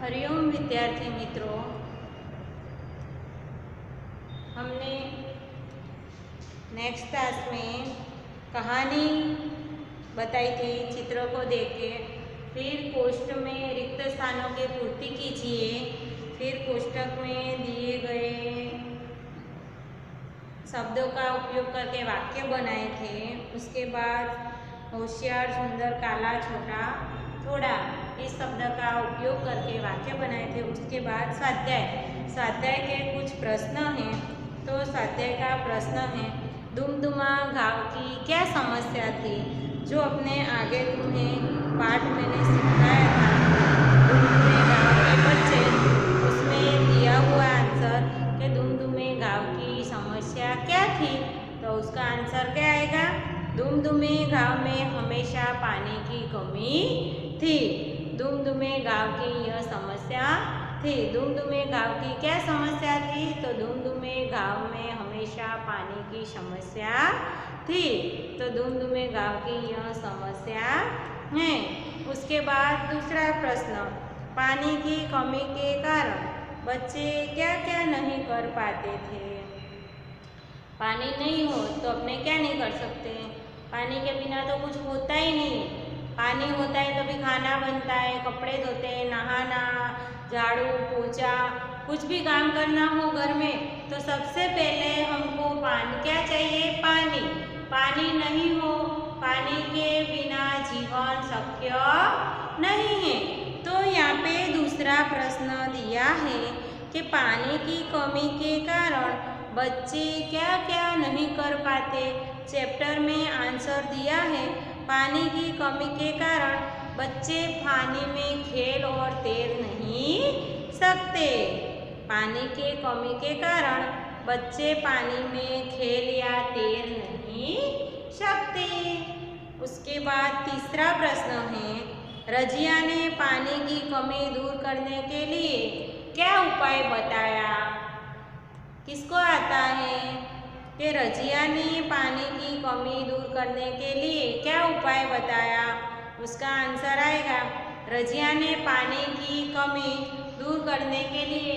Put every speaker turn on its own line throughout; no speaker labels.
हरिओम विद्यार्थी मित्रों, हमने नेक्स्ट क्लास में कहानी बताई थी चित्रों को देख के। फिर कोष्ठ में रिक्त स्थानों की पूर्ति कीजिए। फिर कोष्ठक में दिए गए शब्दों का उपयोग करके वाक्य बनाए थे। उसके बाद होशियार, सुंदर, काला, छोटा, थोड़ा इस शब्द का उपयोग करके वाक्य बनाए थे। उसके बाद स्वाध्याय के कुछ प्रश्न हैं। तो स्वाध्याय का प्रश्न है, दुमदुमा गाँव की क्या समस्या थी? जो अपने आगे तुम्हें पाठ मैंने सिखाया था दुमदुमे गाँव के बच्चे, उसमें दिया हुआ आंसर कि दुमदुमे गाँव की समस्या क्या थी। तो उसका आंसर क्या आएगा? दुमदुमे गाँव में हमेशा पानी की कमी थी। दुमदुमे गाँव की यह समस्या थी। दुमदुमे गाँव की क्या समस्या थी? तो दुमदुमे गाँव में हमेशा पानी की समस्या थी। तो दुमदुमे गाँव की यह समस्या है। उसके बाद दूसरा प्रश्न, पानी की कमी के कारण बच्चे क्या क्या नहीं कर पाते थे? पानी नहीं हो तो अपने क्या नहीं कर सकते? पानी के बिना तो कुछ होता ही नहीं। पानी होता है तभी खाना बनता है, कपड़े धोते हैं, नहाना, झाड़ू पोछा, कुछ भी काम करना हो घर में तो सबसे पहले हमको पानी क्या चाहिए? पानी। पानी नहीं हो, पानी के बिना जीवन शक्य नहीं है। तो यहाँ पे दूसरा प्रश्न दिया है कि पानी की कमी के कारण बच्चे क्या क्या नहीं कर पाते। चैप्टर में आंसर दिया है, पानी की कमी के कारण बच्चे पानी में खेल और तैर नहीं सकते। पानी के कमी के कारण बच्चे पानी में खेल या तैर नहीं सकते। उसके बाद तीसरा प्रश्न है, रजिया ने पानी की कमी दूर करने के लिए क्या उपाय बताया? किसको आता है कि रजिया ने पानी की कमी दूर करने के लिए क्या उपाय बताया? उसका आंसर आएगा, रजिया ने पानी की कमी दूर करने के लिए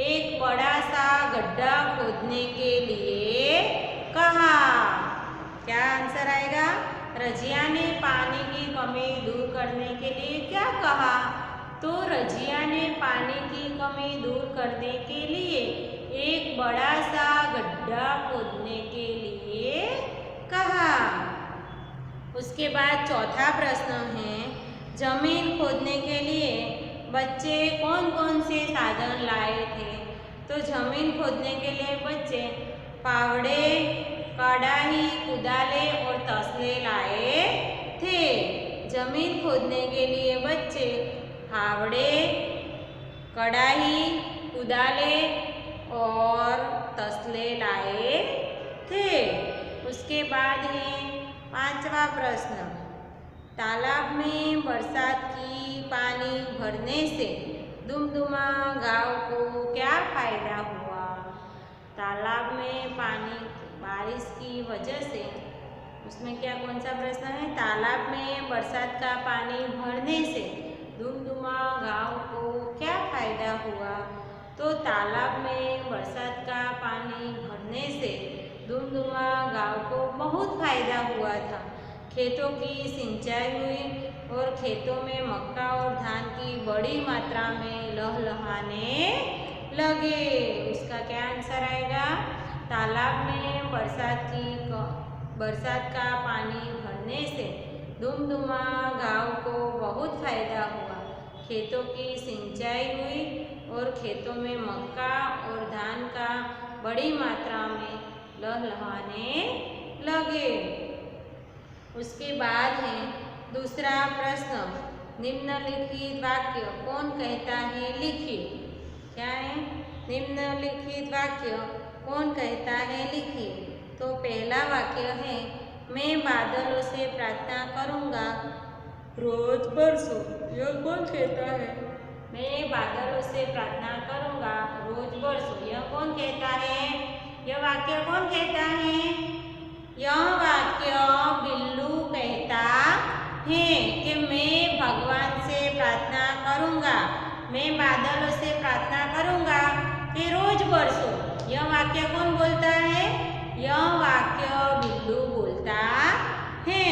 एक बड़ा सा गड्ढा खोदने के लिए कहा। क्या आंसर आएगा? रजिया ने पानी की कमी दूर करने के लिए क्या कहा? तो रजिया ने पानी की कमी दूर करने के लिए एक बड़ा सा गड्ढा खोदने के लिए कहा। उसके बाद चौथा प्रश्न है, जमीन खोदने के लिए बच्चे कौन कौन से साधन लाए थे? तो जमीन खोदने के लिए बच्चे फावड़े, कड़ाही, कुदाले और तसले लाए थे। जमीन खोदने के लिए बच्चे फावड़े, कड़ाही, कुदाले और तसले लाए थे। उसके बाद है पांचवा प्रश्न, तालाब में बरसात की पानी भरने से दुमदुमा गांव को क्या फायदा हुआ? तालाब में पानी बारिश की वजह से, उसमें क्या कौन सा प्रश्न है? तालाब में बरसात का पानी भरने से दुमदुमा गांव को क्या फायदा हुआ? तो तालाब में बरसात का पानी भरने से दुमदुमा गांव को बहुत फायदा हुआ था। खेतों की सिंचाई हुई और खेतों में मक्का और धान की बड़ी मात्रा में लहलहाने लगे। उसका क्या आंसर आएगा? तालाब में बरसात का पानी भरने से दुमदुमा गांव को बहुत फायदा हुआ। खेतों की सिंचाई हुई और खेतों में मक्का और धान का बड़ी मात्रा में लहलहाने लगे। उसके बाद है दूसरा प्रश्न, निम्नलिखित वाक्य कौन कहता है? लिखिए। क्या है? निम्नलिखित वाक्य कौन कहता है? लिखिए। तो पहला वाक्य है, मैं बादलों से प्रार्थना करूँगा रोज बरसो। यह कौन कहता है? मैं बादलों से प्रार्थना करूँगा रोज बरसो। यह कौन कहता है? यह वाक्य कौन कहता है? यह वाक्य बिल्लू कहता है कि मैं भगवान से प्रार्थना करूँगा मैं बादलों से प्रार्थना करूंगा कि रोज बरसो। यह वाक्य कौन बोलता है? यह वाक्य बिल्लू बोलता है।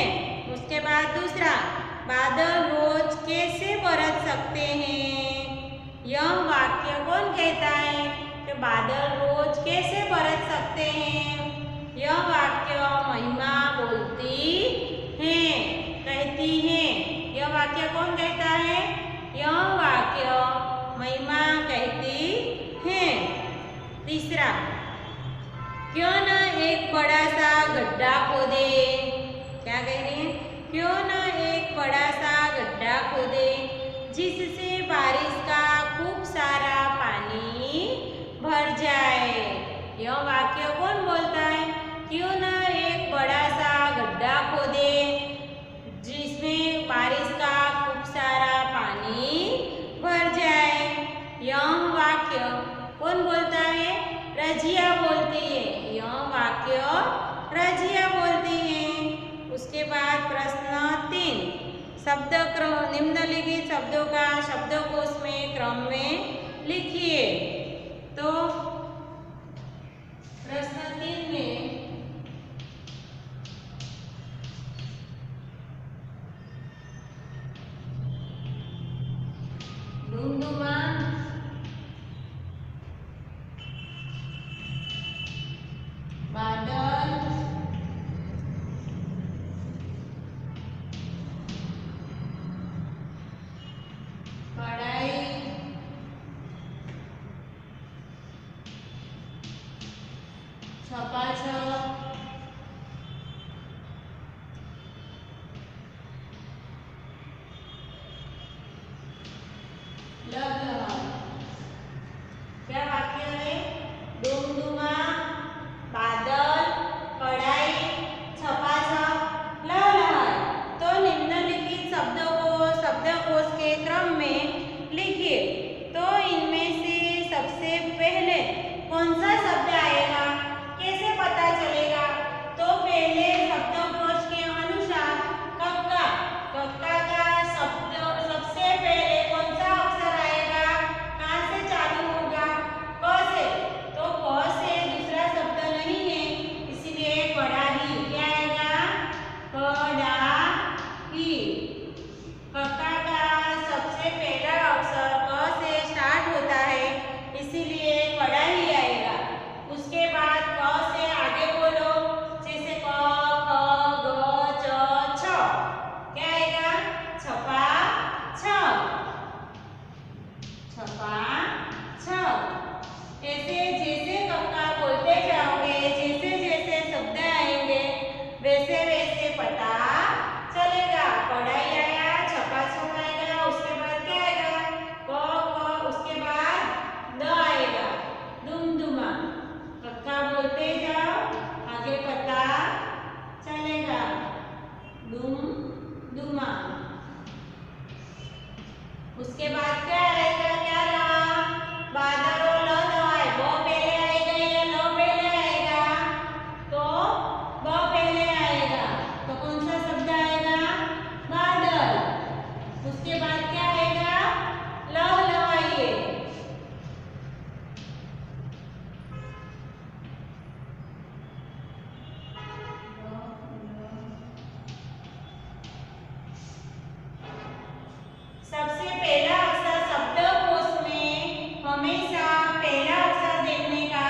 उसके बाद दूसरा, बादल रोज कैसे बरस सकते हैं? यह वाक्य कौन कहता है कि बादल रोज कैसे बरस सकते हैं? यह वाक्य महिमा बोलती है, कहती है। यह वाक्य कौन कहता है? यह वाक्य महिमा कहती है। तीसरा, क्यों न एक बड़ा सा गड्ढा खोदे? क्या कह रही है? क्यों न एक बड़ा सा गड्ढा खोदे जिससे बारिश का खूब सारा पानी भर जाए। यह वाक्य कौन बोलता है? क्यों न एक बड़ा सा गड्ढा खोदे जिसमें बारिश का खूब सारा पानी भर जाए। यह वाक्य कौन बोलता है? रजिया बोलती है। यह वाक्य रजिया बोलती है। उसके बाद प्रश्न 3, शब्द क्रम, निम्नलिखित शब्दों का शब्दकोश में क्रम में लिखिए। तो प्रश्न 3 में डुमडुमा, बादल, कड़ाई, छपाछप, लहलहाए। क्या वाक्य है? डुमडुमा, बादल, कड़ाई, छपाछप, लहलहाए। तो निम्नलिखित शब्दों को शब्दकोश के क्रम में लिखिए। तो इनमें से सबसे पहले कौन सा शब्द आएगा, कैसे पता चलेगा? तो पहले शब्दकोश के अनुसार कक्का, कक्का का शब्द सबसे पहले कौन सा अक्षर आएगा? कहाँ से चालू होगा? क से। तो क से दूसरा शब्द नहीं है, इसलिए कड़ाही। क्या आएगा? कड़ाही। कक्का का सबसे पहला अक्षर क से स्टार्ट होता है, इसीलिए कड़ाही आएगा। उसके बाद क से आगे बोलो, जैसे क, ख, ग, च, छ। क्या आएगा? छपा छप, छपा छप। ऐसे जैसे कक्का बोलते जाओगे, जैसे जैसे शब्द आएंगे, वैसे वैसे पता चलेगा। कढ़ाई आया, छपा छप आएगा, उसके बाद क्या आएगा? क, उसके बाद द आएगा, डुमडुमा। कक्का बोलते जाओ, आगे पता चलेगा, डुमडुमा। उसके बाद क्या आएगा? क्या रहा? बादल और ल दवाई। ब पहले आएगा या ल पहले आएगा? तो ब पहले आएगा। तो कौन सा शब्द आएगा? बादल। उसके बाद क्या आएगा? ल दवाइए। सबसे पहला अक्षर शब्दकोश में हमेशा पहला अक्षर देखने का।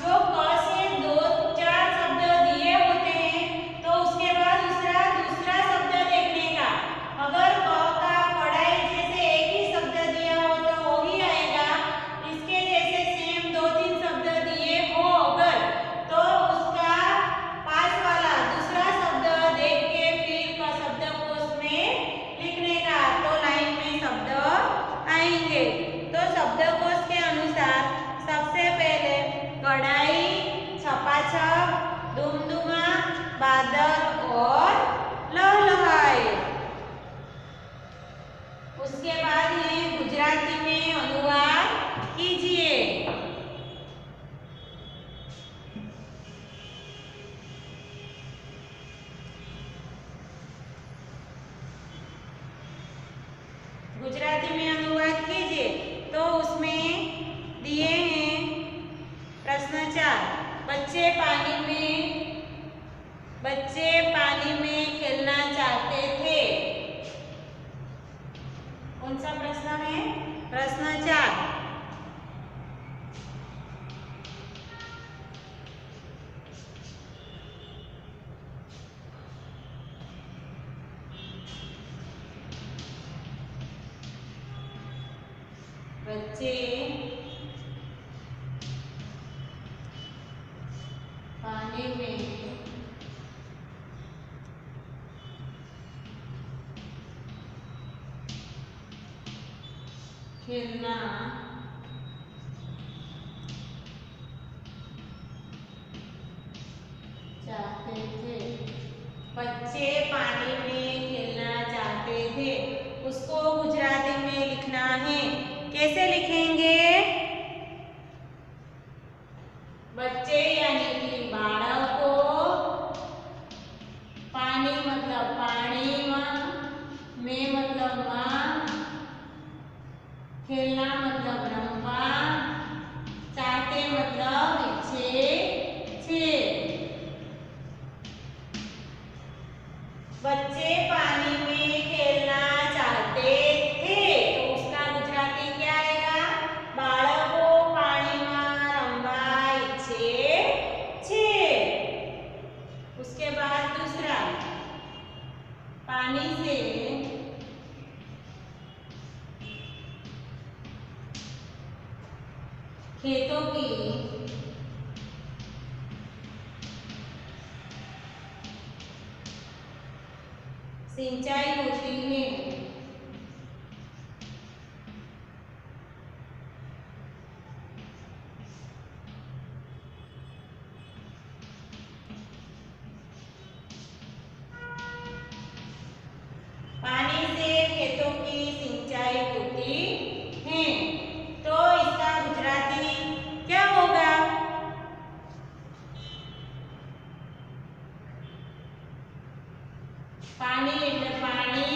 जो क से 2-4 शब्द दिए होते हैं, तो उसके बाद दूसरा शब्द देखने का। अगर क का कढ़ाई जैसे एक ही शब्द दिया हो तो वही आएगा। इसके जैसे सेम 2-3 शब्द दिए हो अगर, तो उसका पास वाला दूसरा शब्द देख के फिर शब्दकोश में लिखने का। तो लाइन में शब्द आएंगे। तो शब्दकोश के अनुसार सबसे पहले कढ़ाई, छपाछप, डुमडुमा, बादल और लहलहाए। उसके बाद ये गुजराती में अनुवाद कीजिए। गुजराती में अनुवाद कीजिए। तो उसमें दिए हैं प्रश्न 4, बच्चे पानी में खेलना चाहते थे। कौन सा प्रश्न है? प्रश्न 4। बच्चे पानी में खेलना चाहते थे। बच्चे पानी में खेलना चाहते थे, उसको गुजराती में लिखना है। कैसे लिखेंगे? बच्चे यानी कि बाळको, पानी मतलब पानी में मतलब मां, खेलना मतलब रमवा, चाहते मतलब इच्छे छे। बच्चे पानी में खेलना चाहते थे तो उसका गुजराती क्या आएगा? बाळको पाણીમાં રમવા ઈચ્છે છે। उसके बाद दूसरा, पानी से खेतों की सिंचाई होती है। पानी से खेतों की सिंचाई होती है तो इसका गुजराती क्या होगा? पानी એટલે પાણી,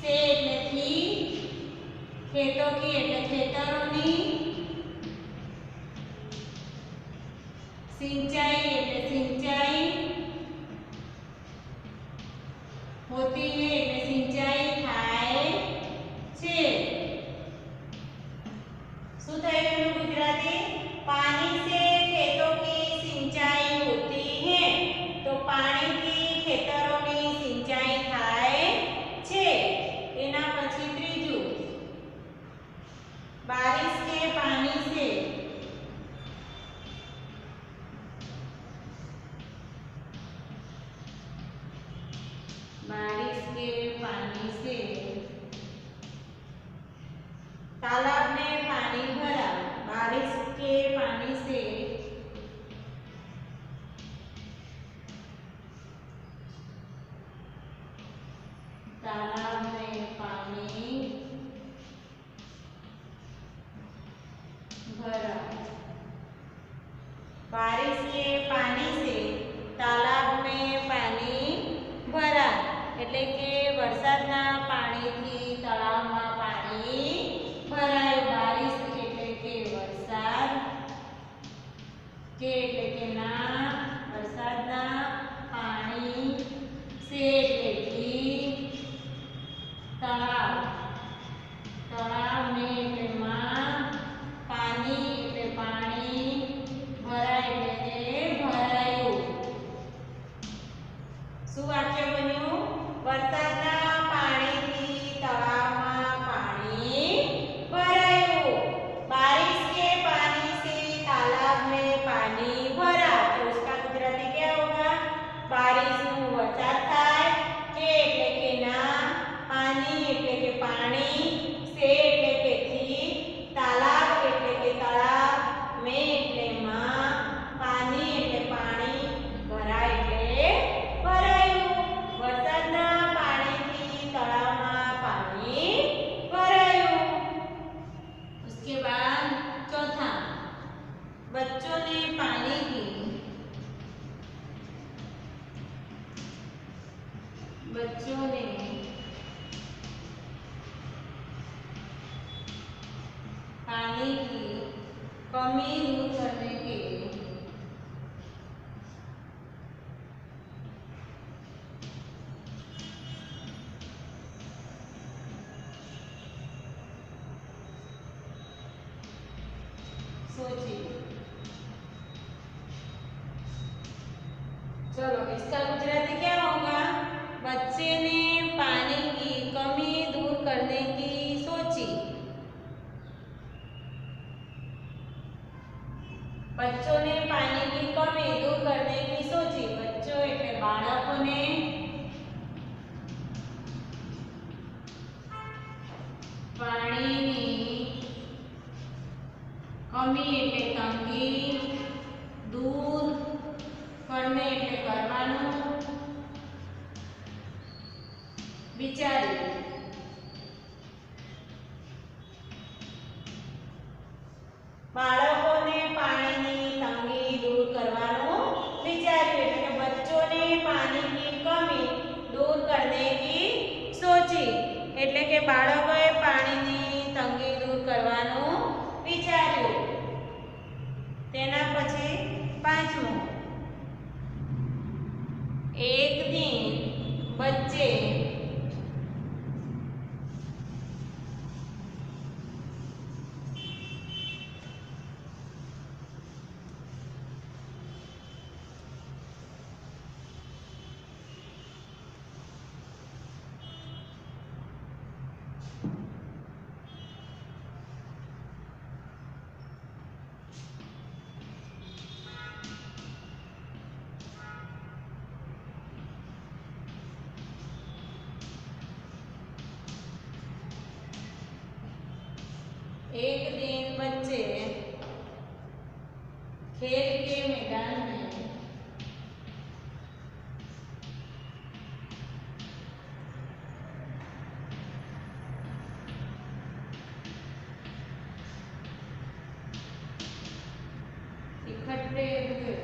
से એટલે થી, ખેતો की એટલે ખેતરોની, सिंचाई એટલે सिंचाई होती है એટલે सिंचाई થાય છે। શું થયું એનું ગુજરાતી? पानी से खेतों की सिंचाई होती है तो पानी की ખેતરોની સિંચાઈ થાય છે। એના પછી ત્રીજું, बारिश के पानी से तालाब में पानी भरा। बारिश के पानी से तालाब में पानी भरा। बारिश के पानी से तालाब में पानी भरा એટલે કે વરસાદના પાણીથી તળાવમાં પાણી ભરાયું। બારિશ એટલે કે વરસાદ, કે એટલે કે ના, વરસાદના પાણી, से એટલે કે તળાવ, તળાવ में એટલે માં, પાણી એટલે પાણી, ભરાય એટલે કે ભરાયું। શું વાક્ય બન્યું? વરસાદના પાણીથી તળાવમાં પાણી ભરાયું। बारिश के पानी से तालाब में पानी भरा तो उसका गुजराती क्या होगा? बारिश નું વરસાદ થાય, કે એટલે કે ના, પાણી એટલે पानी की कमी दूर करने के सोचिए। चलो इसका गुजराती क्या होगा? बच्चे ने पानी की कमी दूर करने की सोची। बच्चों ने पानी की कमी दूर करने की सोची। बच्चों એટલે બાળકોને પાણીની કમી એટલે તંગી दूर करने એટલે કરવાનું વિચાર્યું। બાળકોને પાણીની તંગી દૂર કરવાનું વિચાર્યું એટલે કે બચ્ચોને પાણીની કમી દૂર करने की सोची એટલે કે બાળકોએ પાણીની તંગી દૂર કરવાનું વિચાર્યું। તેના પછી પાંચમું, एक दिन बच्चे एक दिन बच्चे खेल के मैदान में इकट्ठे हुए।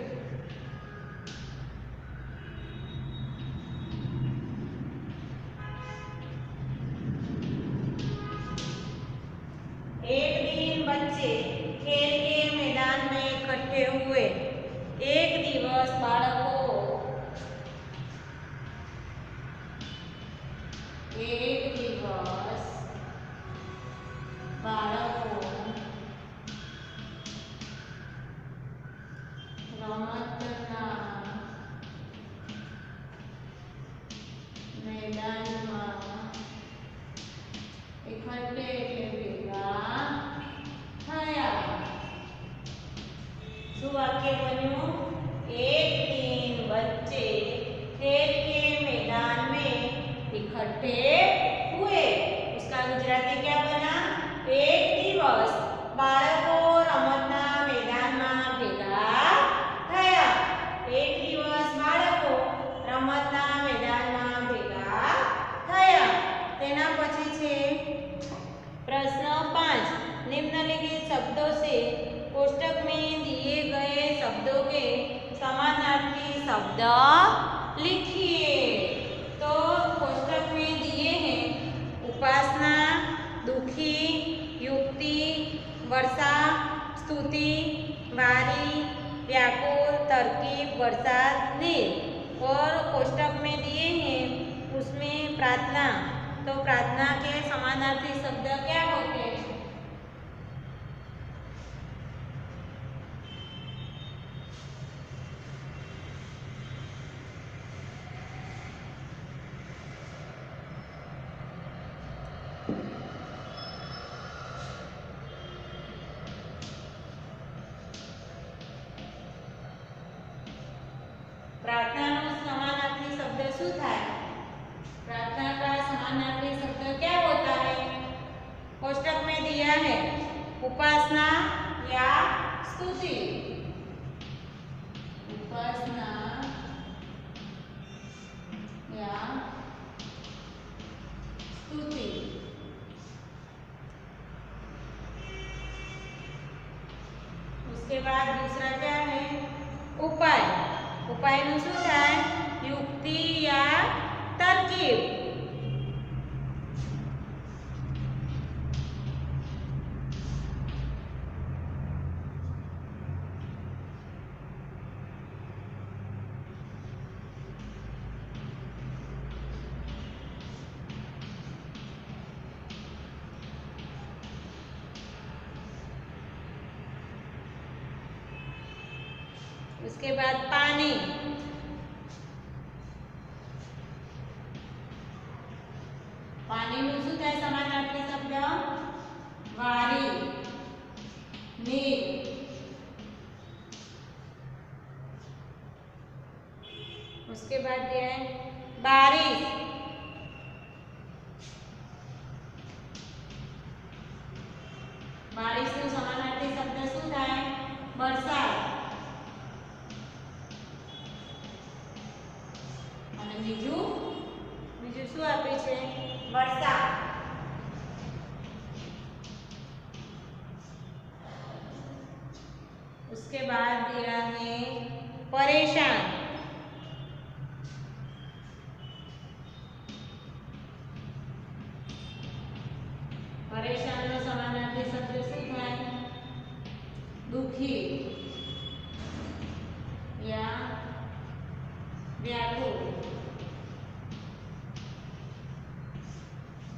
एक दिन बच्चे खेल के मैदान में इकट्ठे हुए। एक दिवस बाળકો एक दिवस बाળકો રમતના मैदाનમાં इकट्ठे वाक्य बन्यु। एक दिन बच्चे खेल के मैदान में इकट्ठे हुए। उसका गुजराती क्या बना? एक दिवस बाळको रमतना मैदाનમાં ભેગા થયા। एक दिवस बाळको रमतना मैदाનમાં ભેગા થયા। તેના પછી છે प्रश्न 5, निम्नलिखित शब्दों से कोष्टक में दिए गए शब्दों के समानार्थी शब्द लिखिए। तो कोष्टक में दिए हैं उपासना, दुखी, युक्ति, वर्षा, स्तुति, वारी, व्याकुल, तरकीब, बरसात, नीर। और कोष्टक में दिए हैं उसमें प्रार्थना। तो प्रार्थना के समानार्थी शब्द क्या होते हैं? प्रार्थना समानार्थी शब्द शू था? प्रार्थना का समानार्थी शब्द क्या होता है? कोष्टक में दिया है उपासना या स्तुति। उपासना या स्तुति। उसके बाद दूसरा क्या है? उपाय। उपाय નું શું થાય? યુક્તિ या तरकीब। उसके बाद पानी, पानीનું શું થાય સમાનાર્થી શબ્દ? વારી, નીર. उसके बाद दिया है बारिश, बारिशનું સમાનાર્થી શબ્દ શું થાય? વરસાદ. અને બીજું શું આપે છે? વરસાદ. उसके बाद दिया है परेशान, परेशान નો સમાનાર્થી શબ્દ શું થાય? दुखी या व्याकुल.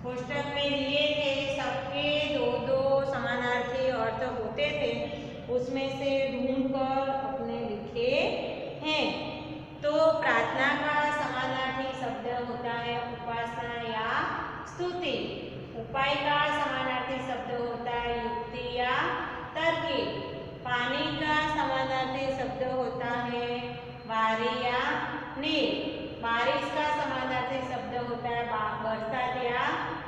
कोष्टक में दिए थे सबके दो दो समानार्थी अर्थ होते थे, उसमें से ढूंढकर अपने लिखे हैं. तो प्रार्थना का समानार्थी शब्द होता है उपासना या स्तुति. उपाय का समानार्थी शब्द होता है युक्ति या तरकीब. पानी का समानार्थी शब्द होता है वारी या नीर. बारिश का समानार्थी शब्द होता है बरसात या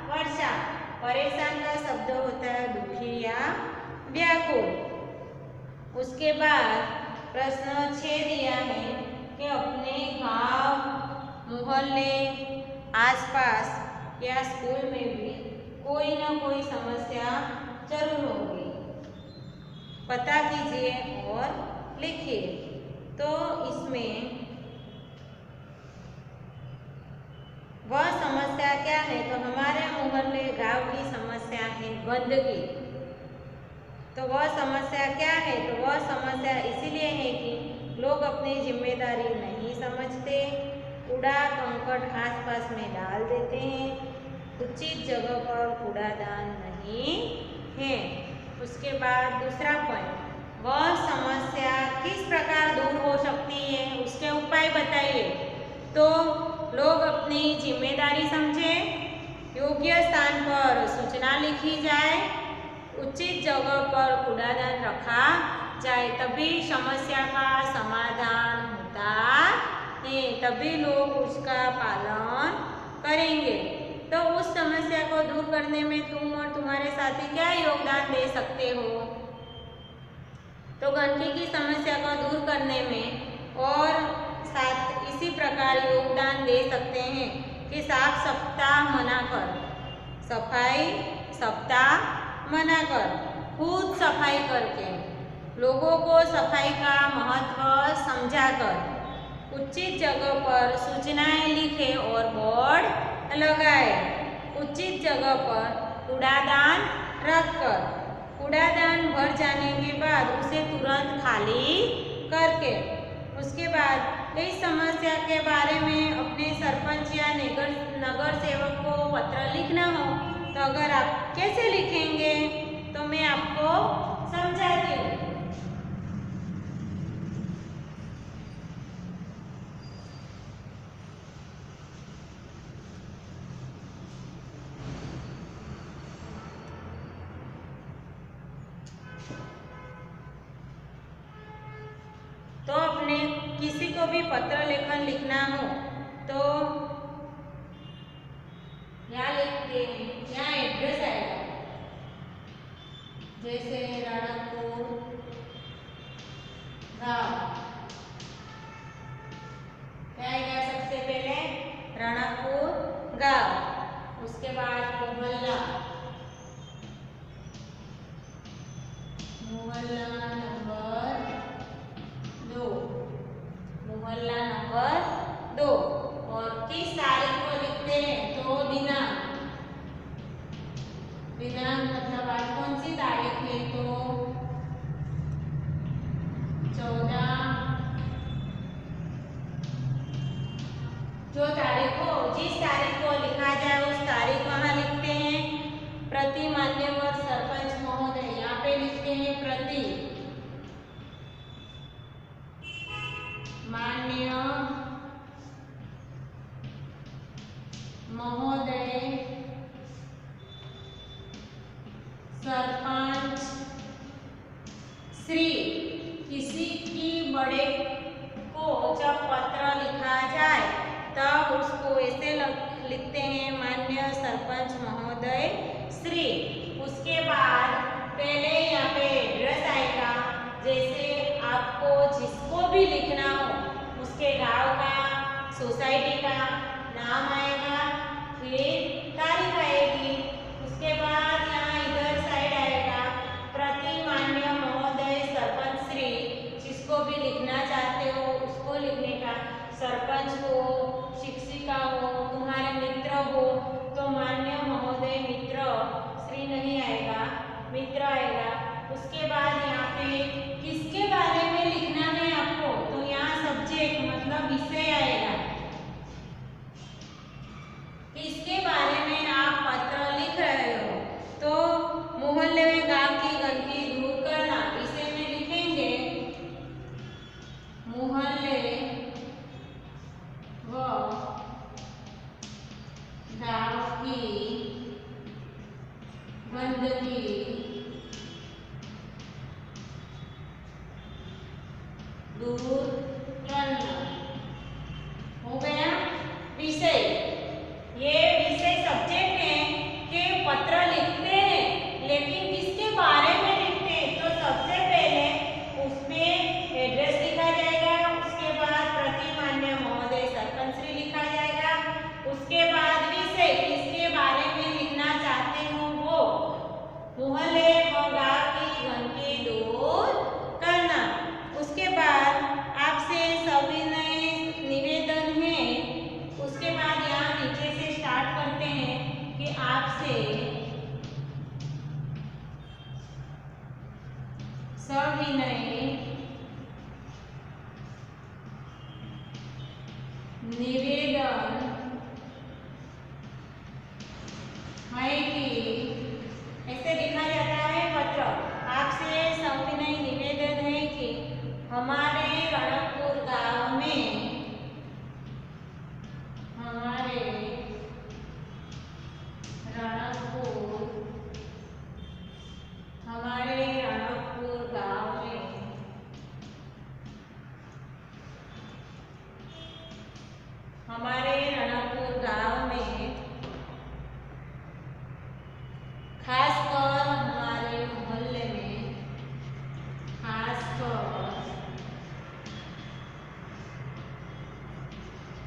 वर्षा. परेशान का शब्द होता है दुखी या व्याकुल. उसके बाद प्रश्न 6 दिया है कि अपने गांव, मोहल्ले, आसपास या स्कूल में भी कोई ना कोई समस्या जरूर होगी. पता कीजिए और लिखिए. तो इसमें वह समस्या क्या है? तो हमारे मोहल्ले गांव की समस्या है गंदगी. तो वह समस्या क्या है? तो वह समस्या इसीलिए है कि लोग अपनी जिम्मेदारी नहीं समझते, कूड़ा कंकड़ आसपास में डाल देते हैं, उचित जगह पर कूड़ादान नहीं है. उसके बाद दूसरा पॉइंट, वह समस्या किस प्रकार दूर हो सकती है, उसके उपाय बताइए. तो लोग अपनी जिम्मेदारी समझे, योग्य स्थान पर सूचना लिखी जाए, उचित जगह पर कूड़ादान रखा जाए, तभी समस्या का समाधान होता है, तभी लोग उसका पालन करेंगे. तो उस समस्या को दूर करने में तुम और तुम्हारे साथी क्या योगदान दे सकते हो? तो गंदगी की समस्या को दूर करने में और साथ इसी प्रकार योगदान दे सकते हैं कि साफ सप्ताह मनाकर, सफाई सप्ताह मनाकर, खुद सफाई करके, लोगों को सफाई का महत्व समझाकर, उचित जगह पर सूचनाएं लिखे और बोर्ड लगाए, उचित जगह पर कूड़ादान रखकर, कूड़ादान भर जाने के बाद उसे तुरंत खाली करके. उसके बाद इस समस्या के बारे में अपने सरपंच या नगर सेवक को पत्र लिखना हो तो अगर आप कैसे लिखेंगे तो मैं आपको समझाती हूँ. तो अपने किसी को भी पत्र लेखन लिखना हो तो यहाँ लिखते हैं, यहाँ एड्रेस आएगा, जैसे राणापुर गांव. क्या आएगा? सबसे पहले राणापुर गांव. उसके बाद मोहल्ला, मोहल्ला नंबर 2, मोहल्ला नंबर 2. और किस तारीख को लिखते हैं? तो दिनांक, दिनांक मतलब आज कौन सी तारीख है? तो 14, जो तारीख को, जिस तारीख को लिखा जाए उस तारीख वहां लिखते हैं. प्रति मान्यवर सरपंच महोदय, यहाँ पे लिखते हैं प्रति. महोदय श्री। उसके बाद पहले यहाँ पे एड्रेस आएगा, जैसे आपको जिसको भी लिखना हो उसके गांव का, सोसाइटी का नाम आएगा, फिर तारीख आएगी। उसके बाद यहाँ इधर साइड आएगा प्रतिमान्य महोदय सरपंच श्री। जिसको भी लिखना चाहते हो उसको लिखने का, सरपंच हो, शिक्षिका हो, तुम्हारे मित्र हो तो मान्य महोदय मित्र, श्री नहीं आएगा, मित्र आएगा। उसके बाद यहाँ पे किसके बारे में लिखना है आपको, तो यहाँ सब्जेक्ट मतलब विषय आएगा। किसके बारे में आप पत्र लिख रहे हो, तो मोहल्ले में गांव की गंदगी दूर करना, विषय में लिखेंगे मोहल्ले व गांव की गंदगी दूर करना। हो गया विषय। ये विषय सब्जेक्ट है कि पत्र लिखते हैं, लेकिन किसके बारे में लिखते हैं, तो सबसे पहले उसमें एड्रेस लिखा जाएगा। उसके बाद प्रतिमान्य महोदय सरपंच श्री लिखा जाएगा। उसके बाद विषय, किसके बारे में लिखना चाहते हो वो, मोहल्ले व गांव की गंदगी दूर करना। उसके बाद आपसे सविनय निवेदन है। उसके बाद यहाँ नीचे से स्टार्ट करते हैं कि आपसे सविनय निवेदन है कि, ऐसे लिखा जाता है पत्र। आपसे सविनय निवेदन है कि हमारे रणकपुर गांव में, हमारे रणकपुर गांव में खासकर हमारे मोहल्ले में, खासकर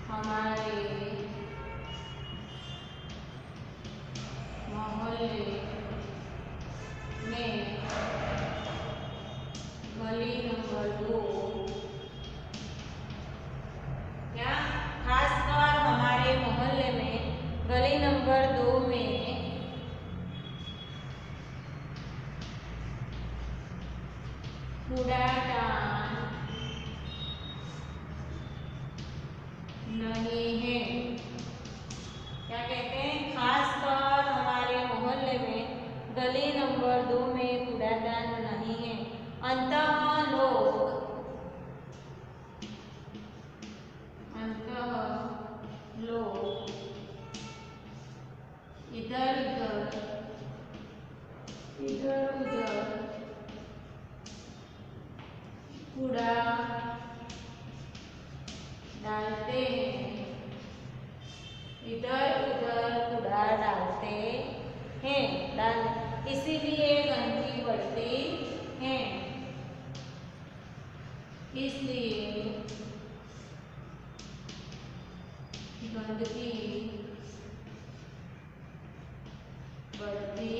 हमारे मोहल्ले में गली नंबर 2, क्या, खासकर हमारे मोहल्ले में गली नंबर 2 में कूड़ादान नहीं है। क्या कहते हैं, खासकर हमारे मोहल्ले में गली नंबर 2 में कूड़ादान नहीं है। अंतः लोग इधर उधर कूड़ा डालते हैं, इधर उधर कूड़ा डालते हैं, इसीलिए गंदगी बढ़ती है, इसलिए गंदगी बढ़ती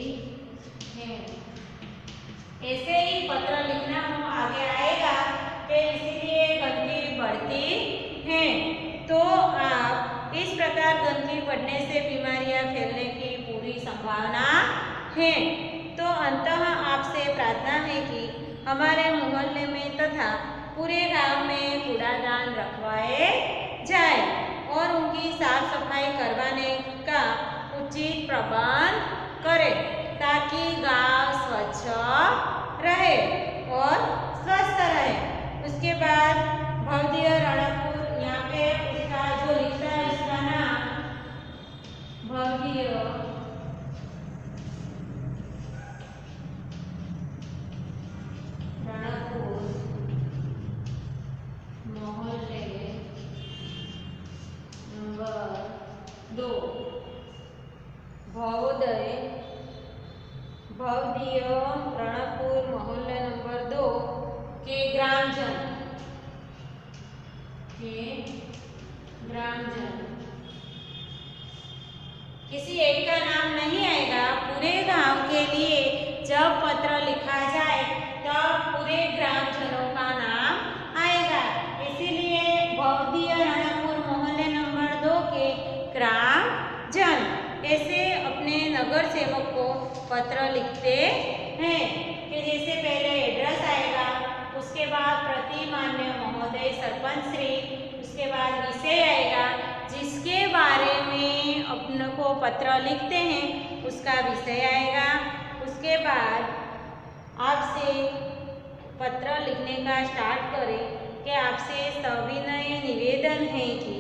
है। ऐसे ही पत्र लिखना हो आगे आएगा कि इसीलिए गंदगी बढ़ती है। तो आप इस प्रकार गंदगी बढ़ने से बीमारियां फैलने की पूरी संभावना है। तो अंततः आपसे प्रार्थना है कि हमारे मोहल्ले में तथा पूरे गांव में कूड़ादान रखवाए जाए और उनकी साफ सफाई करवाने का उचित प्रबंध करें, ताकि गांव स्वच्छ रहे और स्वस्थ रहे। उसके बाद भव्य रणकपुर, यहाँ पे उसका जो लिखता है उसका नाम भव्य रणकपुर मोहल्ले नंबर 2 भव महोदय भवदीय रणकपुर मोहल्ला नंबर 2 के ग्रामजन किसी एक का नाम नहीं आएगा। पूरे गांव के लिए जब पत्र लिखा जाए तब पूरे ग्रामजनों का नाम आएगा। इसीलिए भवदीय रणकपुर मोहल्ले नंबर 2 के ग्रामजन ऐसे अपने नगर सेवक को पत्र लिखते हैं कि जैसे पहले एड्रेस आएगा, उसके बाद प्रति मान्य महोदय सरपंच श्री, उसके बाद विषय आएगा जिसके बारे में अपन को पत्र लिखते हैं उसका विषय आएगा। उसके बाद आपसे पत्र लिखने का स्टार्ट करें कि आपसे सविनय निवेदन है कि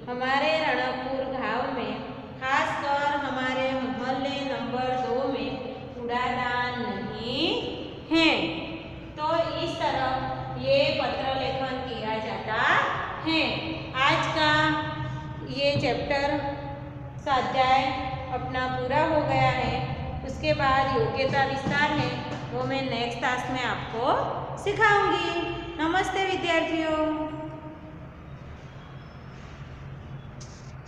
हमारे रणकपुर गांव में खासकर हमारे मोहल्ले नंबर 2 में कूड़ादान नहीं है। तो इस तरह ये पत्र लेखन किया जाता है। आज का ये चैप्टर स्वाध्याय अपना पूरा हो गया है। उसके बाद योग्यता विस्तार है, वो मैं नेक्स्ट क्लास में आपको सिखाऊंगी। नमस्ते विद्यार्थियों।